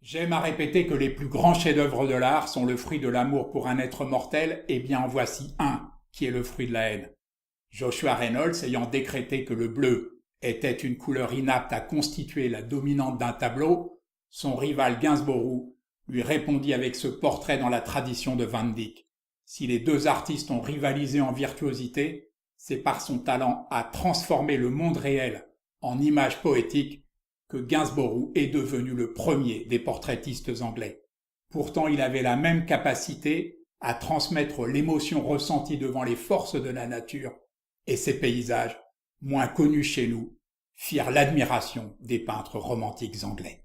J'aime à répéter que les plus grands chefs-d'œuvre de l'art sont le fruit de l'amour pour un être mortel, et bien en voici un, qui est le fruit de la haine. Joshua Reynolds, ayant décrété que le bleu était une couleur inapte à constituer la dominante d'un tableau, son rival Gainsborough lui répondit avec ce portrait dans la tradition de Van Dyck. Si les deux artistes ont rivalisé en virtuosité, c'est par son talent à transformer le monde réel en images poétiques que Gainsborough est devenu le premier des portraitistes anglais. Pourtant, il avait la même capacité à transmettre l'émotion ressentie devant les forces de la nature, et ces paysages, moins connus chez nous, firent l'admiration des peintres romantiques anglais.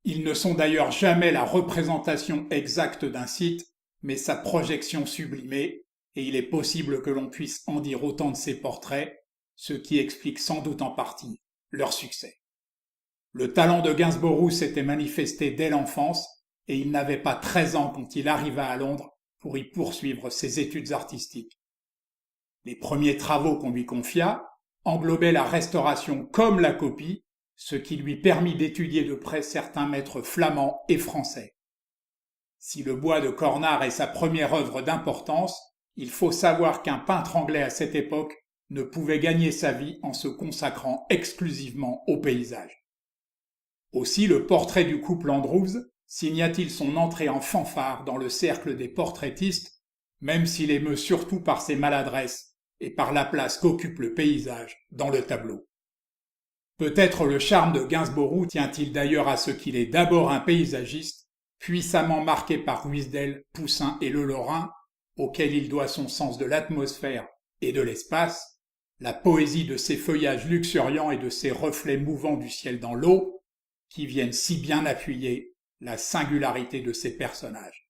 Ils ne sont d'ailleurs jamais la représentation exacte d'un site, mais sa projection sublimée, et il est possible que l'on puisse en dire autant de ces portraits, ce qui explique sans doute en partie leur succès. Le talent de Gainsborough s'était manifesté dès l'enfance, et il n'avait pas 13 ans quand il arriva à Londres pour y poursuivre ses études artistiques. Les premiers travaux qu'on lui confia englobaient la restauration comme la copie, ce qui lui permit d'étudier de près certains maîtres flamands et français. Si le bois de Cornard est sa première œuvre d'importance, il faut savoir qu'un peintre anglais à cette époque ne pouvait gagner sa vie en se consacrant exclusivement au paysage. Aussi le portrait du couple Andrews signa-t-il son entrée en fanfare dans le cercle des portraitistes, même s'il émeut surtout par ses maladresses et par la place qu'occupe le paysage dans le tableau. Peut-être le charme de Gainsborough tient-il d'ailleurs à ce qu'il est d'abord un paysagiste, puissamment marqué par Ruysdael, Poussin et Le Lorrain, auquel il doit son sens de l'atmosphère et de l'espace, la poésie de ses feuillages luxuriants et de ses reflets mouvants du ciel dans l'eau, qui viennent si bien appuyer la singularité de ses personnages.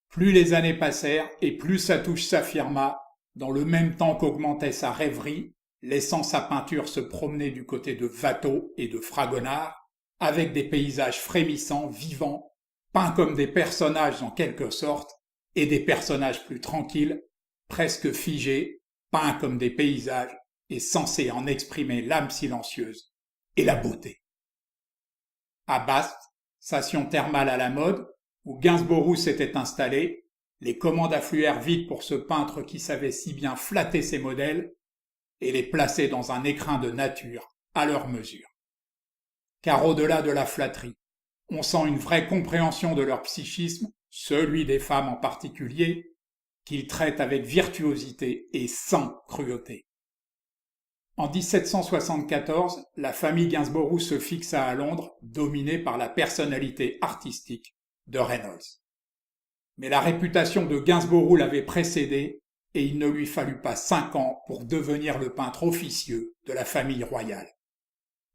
Plus les années passèrent et plus sa touche s'affirma, dans le même temps qu'augmentait sa rêverie, laissant sa peinture se promener du côté de Watteau et de Fragonard, avec des paysages frémissants, vivants, peints comme des personnages en quelque sorte, et des personnages plus tranquilles, presque figés, peints comme des paysages et censés en exprimer l'âme silencieuse et la beauté. À Bath, station thermale à la mode, où Gainsborough s'était installé, les commandes affluèrent vite pour ce peintre qui savait si bien flatter ses modèles et les placer dans un écrin de nature à leur mesure. Car au-delà de la flatterie, on sent une vraie compréhension de leur psychisme, celui des femmes en particulier, qu'ils traitent avec virtuosité et sans cruauté. En 1774, la famille Gainsborough se fixa à Londres, dominée par la personnalité artistique de Reynolds. Mais la réputation de Gainsborough l'avait précédé et il ne lui fallut pas 5 ans pour devenir le peintre officieux de la famille royale.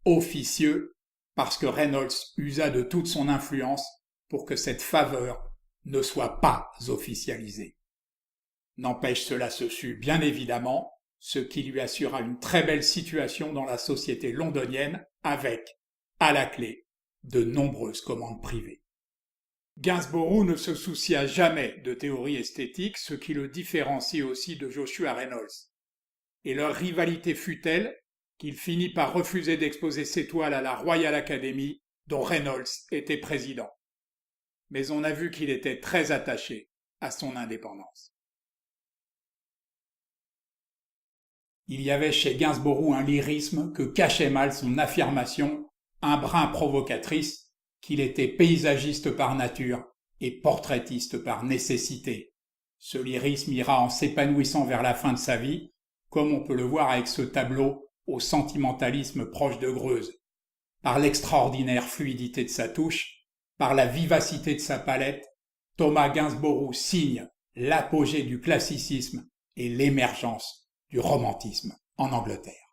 Officieux parce que Reynolds usa de toute son influence pour que cette faveur ne soit pas officialisée. N'empêche, cela se sut bien évidemment, ce qui lui assura une très belle situation dans la société londonienne avec, à la clé, de nombreuses commandes privées. Gainsborough ne se soucia jamais de théorie esthétique, ce qui le différencie aussi de Joshua Reynolds. Et leur rivalité fut telle qu'il finit par refuser d'exposer ses toiles à la Royal Academy, dont Reynolds était président. Mais on a vu qu'il était très attaché à son indépendance. Il y avait chez Gainsborough un lyrisme que cachait mal son affirmation, un brin provocatrice, qu'il était paysagiste par nature et portraitiste par nécessité. Ce lyrisme ira en s'épanouissant vers la fin de sa vie, comme on peut le voir avec ce tableau au sentimentalisme proche de Greuze, par l'extraordinaire fluidité de sa touche, par la vivacité de sa palette, Thomas Gainsborough signe l'apogée du classicisme et l'émergence du romantisme en Angleterre.